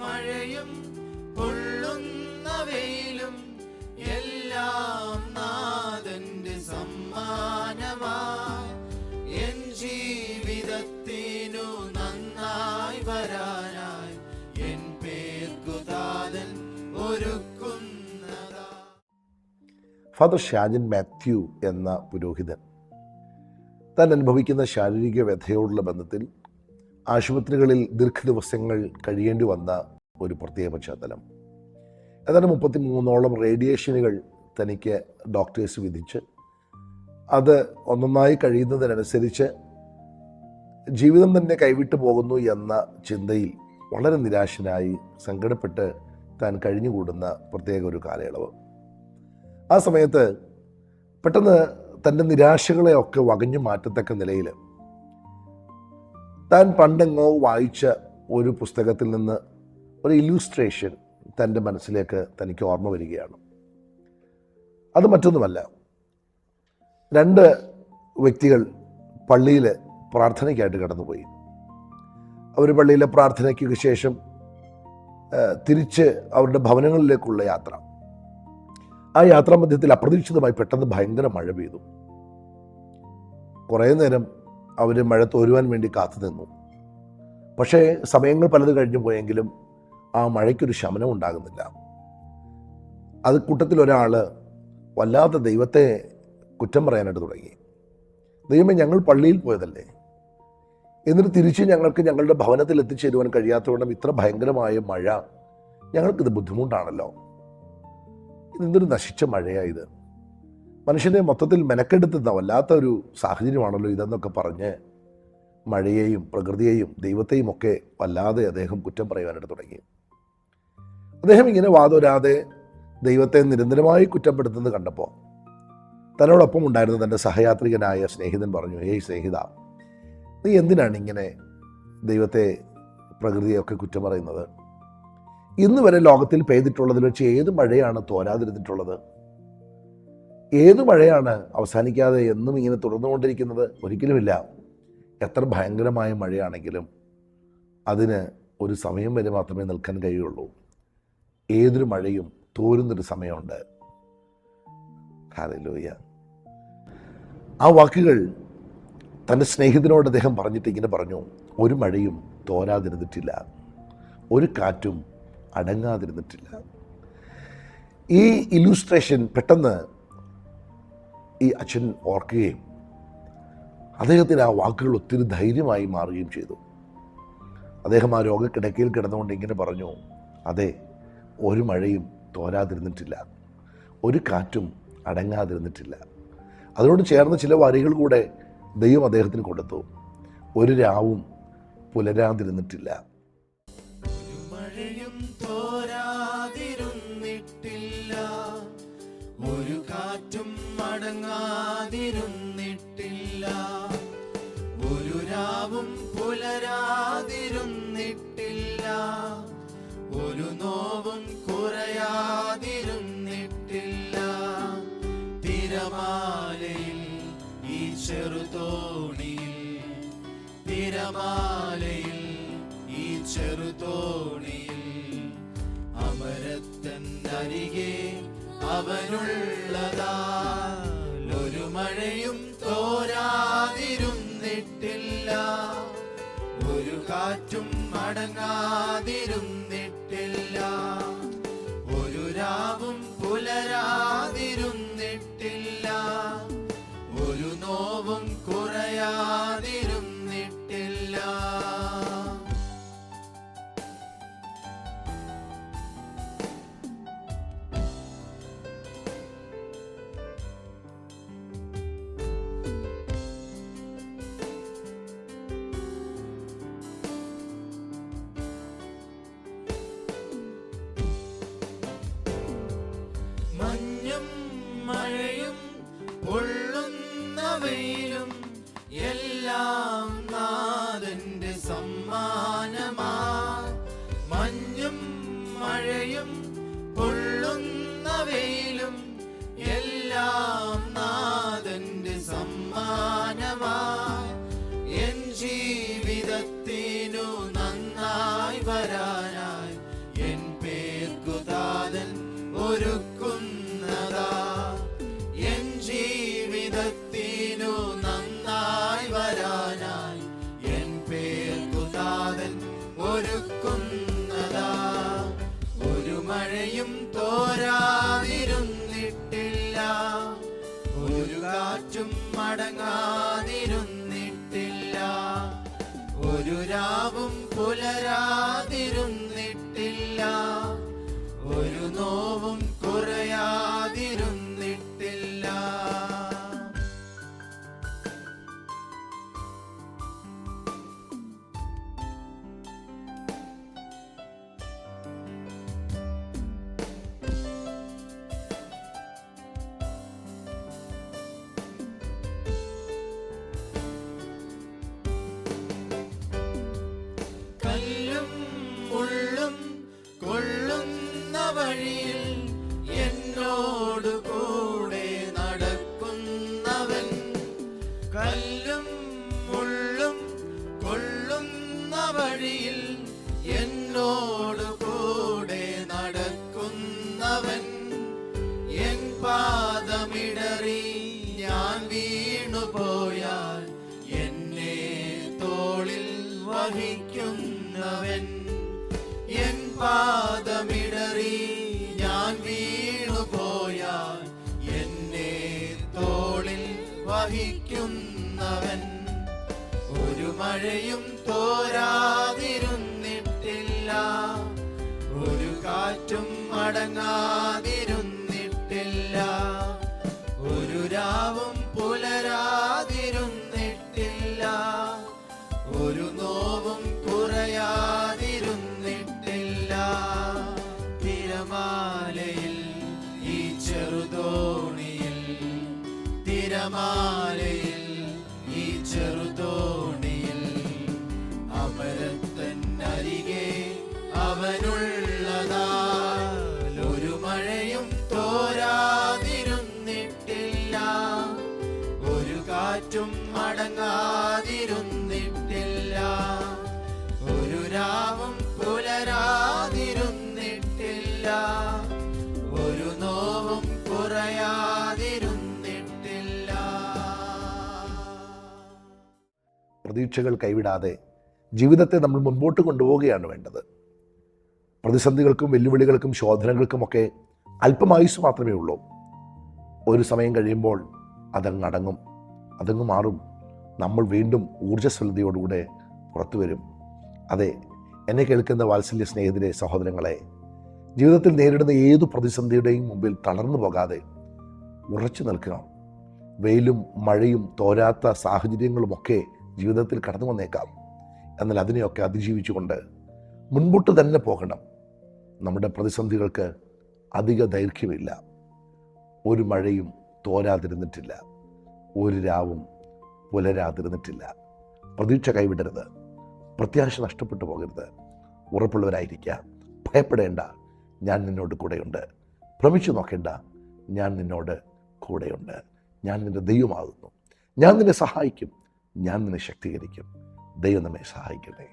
മഴയും പൊള്ളുന്ന വെയിലും എല്ലാം നാഥന്റെ സമ്മാനമാ. എൻ ജീവിതത്തിനു നന്നായി വരാനായി എൻ പേർക്കു താതൻ ഒരുക്കുന്നതാ. ഫാദർ ഷാജിൻ മാത്യു എന്ന പുരോഹിതൻ താൻ അനുഭവിക്കുന്ന ശാരീരിക വ്യഥയോടുള്ള ബന്ധത്തിൽ ആശുപത്രികളിൽ ദീർഘദിവസങ്ങൾ കഴിയേണ്ടി വന്ന ഒരു പ്രത്യേക പശ്ചാത്തലം. ഏതാണ്ട് 33ഓളം റേഡിയേഷനുകൾ തനിക്ക് ഡോക്ടേഴ്സ് വിധിച്ച് അത് ഒന്നൊന്നായി കഴിയുന്നതിനനുസരിച്ച് ജീവിതം തന്നെ കൈവിട്ടു പോകുന്നു എന്ന ചിന്തയിൽ വളരെ നിരാശനായി സങ്കടപ്പെട്ട് താൻ കഴിഞ്ഞുകൂടുന്ന പ്രത്യേക ഒരു കാലയളവ്. ആ സമയത്ത് പെട്ടെന്ന് തൻ്റെ നിരാശകളെയൊക്കെ വകഞ്ഞു മാറ്റത്തക്ക നിലയിൽ താൻ പണ്ടെങ്ങോ വായിച്ച ഒരു പുസ്തകത്തിൽ നിന്ന് ഒരു ഇല്യൂസ്ട്രേഷൻ തൻ്റെ മനസ്സിലേക്ക് തനിക്ക് ഓർമ്മ വരികയാണ്. അത് മറ്റൊന്നുമല്ല, 2 വ്യക്തികൾ പള്ളിയിൽ പ്രാർത്ഥനയ്ക്കായിട്ട് കടന്നുപോയി. അവർ പള്ളിയിലെ പ്രാർത്ഥനയ്ക്ക് ശേഷം തിരിച്ച് അവരുടെ ഭവനങ്ങളിലേക്കുള്ള യാത്ര. ആ യാത്രാമധ്യത്തിൽ അപ്രതീക്ഷിതമായി പെട്ടെന്ന് ഭയങ്കര മഴ പെയ്തു. കുറേ നേരം അവർ മഴ തോരുവാൻ വേണ്ടി കാത്തു നിന്നു. പക്ഷേ സമയങ്ങൾ പലത് കഴിഞ്ഞു പോയെങ്കിലും ആ മഴയ്ക്കൊരു ശമനം ഉണ്ടാകുന്നില്ല. അത് കൂട്ടത്തിൽ ഒരാൾ വല്ലാതെ ദൈവത്തെ കുറ്റം പറയാനായിട്ട് തുടങ്ങി. ദൈവമേ, ഞങ്ങൾ പള്ളിയിൽ പോയതല്ലേ, എന്നിട്ട് തിരിച്ച് ഞങ്ങൾക്ക് ഞങ്ങളുടെ ഭവനത്തിൽ എത്തിച്ചേരുവാൻ കഴിയാത്തവണ്ണം ഇത്ര ഭയങ്കരമായ മഴ, ഞങ്ങൾക്കിത് ബുദ്ധിമുട്ടാണല്ലോ. ഇതെന്തൊരു നശിച്ച മഴയായത്, മനുഷ്യനെ മൊത്തത്തിൽ മെനക്കെടുത്തുന്ന വല്ലാത്തൊരു സാഹചര്യമാണല്ലോ ഇതെന്നൊക്കെ പറഞ്ഞ് മഴയെയും പ്രകൃതിയെയും ദൈവത്തെയും ഒക്കെ വല്ലാതെ അദ്ദേഹം കുറ്റം പറയുവാനായിട്ട് തുടങ്ങി. അദ്ദേഹം ഇങ്ങനെ വാദോരാതെ ദൈവത്തെ നിരന്തരമായി കുറ്റപ്പെടുത്തുന്നത് കണ്ടപ്പോൾ തന്നോടൊപ്പം ഉണ്ടായിരുന്ന തൻ്റെ സഹയാത്രികനായ സ്നേഹിതൻ പറഞ്ഞു, ഹേയ് സ്നേഹിത, നീ എന്തിനാണ് ഇങ്ങനെ ദൈവത്തെ പ്രകൃതിയൊക്കെ കുറ്റം പറയുന്നത്? ഇന്ന് വരെ ലോകത്തിൽ പെയ്തിട്ടുള്ളതിൽ വെച്ച് ഏത് മഴയാണ് തോരാതിരുന്നിട്ടുള്ളത്? ഏത് മഴയാണ് അവസാനിക്കാതെ എന്നും ഇങ്ങനെ തുടർന്നുകൊണ്ടിരിക്കുന്നത്? ഒരിക്കലുമില്ല. എത്ര ഭയങ്കരമായ മഴയാണെങ്കിലും അതിന് ഒരു സമയം വരെ മാത്രമേ നിൽക്കാൻ കഴിയുള്ളൂ. ഏതൊരു മഴയും തോരുന്നൊരു സമയമുണ്ട്. ഹല്ലേലൂയ. ആ വാക്കുകൾ തൻ്റെ സ്നേഹിതനോട് അദ്ദേഹം പറഞ്ഞിട്ട് ഇങ്ങനെ പറഞ്ഞു, ഒരു മഴയും തോരാതിരുന്നിട്ടില്ല, ഒരു കാറ്റും അടങ്ങാതിരുന്നിട്ടില്ല. ഈ ഇല്യൂസ്ട്രേഷൻ പെട്ടെന്ന് ഈ അച്ഛൻ ഓർക്കുകയും അദ്ദേഹത്തിന് ആ വാക്കുകൾ ഒത്തിരി ധൈര്യമായി മാറുകയും ചെയ്തു. അദ്ദേഹം ആ രോഗക്കിടക്കയിൽ കിടന്നുകൊണ്ട് ഇങ്ങനെ പറഞ്ഞു, അതെ, ഒരു മഴയും തോരാതിരുന്നിട്ടില്ല, ഒരു കാറ്റും അടങ്ങാതിരുന്നിട്ടില്ല. അതിനോട് ചേർന്ന് ചില വരികൾ കൂടെ ദൈവം അദ്ദേഹത്തിന് കൊടുത്തു. ഒരു രാവും പുലരാതിരുന്നിട്ടില്ല. ഒരു മഴയും തോരാതിരുന്നിട്ടില്ല, ഒരു കാറ്റും അടങ്ങാതിരുന്നിട്ടില്ല, ഒരു രാവും പുലരാതിരുന്നിട്ടില്ല, ഒരു നോവും കുറയാതിരുന്നിട്ടില്ല. തിരമാലയിൽ ഈ ചെറുതോണിയിൽ, തിരമാലയിൽ ഈ ചെറുതോണിയിൽ അമരത്തൻ അരികെ അവനുള്ളതാ. ഒരു മഴയും തോരാതിരുന്നിട്ടില്ല, ഒരു കാറ്റും അടങ്ങാതിരുന്നിട്ടില്ല, ഒരു രാവും പുലരാതിരുന്നിട്ടില്ല, ഒരു നോവും കുറയാതിരുന്നിട്ടില്ല. മഞ്ഞും മഴയും പൊള്ളുന്ന വെയിലും എല്ലാം മഴയും തോരാതിരുന്നിട്ടില്ല, ഒരു കാറ്റും മടങ്ങാതിരുന്നിട്ടില്ല, ഒരു രാവും പുലരാതിരുന്നിട്ടില്ല, ഒരു നോവും കുറയാതിരുന്നിട്ടില്ല. കല്ലും മുള്ളും കൊള്ളുന്ന വഴിയിൽ എന്നോട് കൂടെ നടക്കുന്നവൻ, കല്ലും മുള്ളും കൊള്ളുന്ന വഴിയിൽ എന്നോട് കൂടെ നടക്കുന്നവൻ, എൻ പാദമിടറി ഞാൻ വീണുപോയാൽ എന്നെ തോളിൽ വഹിക്കുന്നവൻ, എൻ പാദമിടറി ഞാൻ വീണുപോയാൽ എന്നെ തോളിൽ വഹിക്കുന്നവൻ, ഒരു മഴയും തോരാതിരുന്നിട്ടില്ല, ഒരു കാറ്റും മടങ്ങാതിരുന്നിട്ടില്ല, ഒരു രാവും പുലരാതിരുന്നിട്ടില്ല, ഒരു നോവും കുറയാതിരുന്നിട്ടില്ല. തിരമാലയിൽ ഈ ചെറുതോണിയിൽ, തിരമാലയിൽ ഈ ചെറുതോണിയിൽ, അമരത്തന്നരികെ അവനുള്ളതാൽ ഒരു മഴയും തോരാതിരുന്നിട്ടില്ല, ഒരു കാറ്റും മടങ്ങാതിരുന്നിട്ടില്ല, ഒരു രാവും പുലരാതിരുന്നിട്ടില്ല, ഒരു നോവും കുറയാതിരുന്നിട്ടില്ല. പ്രതീക്ഷകൾ കൈവിടാതെ ജീവിതത്തെ നമ്മൾ മുൻപോട്ട് കൊണ്ടുപോവുകയാണ് വേണ്ടത്. പ്രതിസന്ധികൾക്കും വെല്ലുവിളികൾക്കും ശോധനകൾക്കുമൊക്കെ അല്പമായുസ് മാത്രമേ ഉള്ളൂ. ഒരു സമയം കഴിയുമ്പോൾ അതങ്ങ് അടങ്ങും, അതങ്ങ് മാറും. നമ്മൾ വീണ്ടും ഊർജ്ജസ്വലതയോടുകൂടെ പുറത്തു വരും. അതെ, എന്നെ കേൾക്കുന്ന വാത്സല്യ സ്നേഹിതരെ, സഹോദരങ്ങളെ, ജീവിതത്തിൽ നേരിടുന്ന ഏതു പ്രതിസന്ധിയുടെയും മുമ്പിൽ തളർന്നു പോകാതെ ഉറച്ചു നിൽക്കുക. വെയിലും മഴയും തോരാത്ത സാഹചര്യങ്ങളുമൊക്കെ ജീവിതത്തിൽ കടന്നു വന്നേക്കാം. എന്നാൽ അതിനെയൊക്കെ അതിജീവിച്ചുകൊണ്ട് മുൻപോട്ട് തന്നെ പോകണം. നമ്മുടെ പ്രതിസന്ധികൾക്ക് അധിക ദൈർഘ്യമില്ല. ഒരു മഴയും തോരാതിരുന്നിട്ടില്ല, ഒരു രാവും പുലരാതിരുന്നിട്ടില്ല. പ്രതീക്ഷ കൈവിടരുത്, പ്രത്യാശ നഷ്ടപ്പെട്ടു പോകരുത്. ഉറപ്പുള്ളവരായിരിക്കുക. ഭയപ്പെടേണ്ട, ഞാൻ നിന്നോട് കൂടെയുണ്ട്. ഭ്രമിച്ചു നോക്കേണ്ട, ഞാൻ നിന്നോട് കൂടെയുണ്ട്. ഞാൻ നിന്റെ ദൈവമാകുന്നു. ഞാൻ നിന്നെ സഹായിക്കും, ഞാൻ നിന്നെ ശക്തീകരിക്കും. ദൈവം നമ്മെ സഹായിക്കട്ടെ.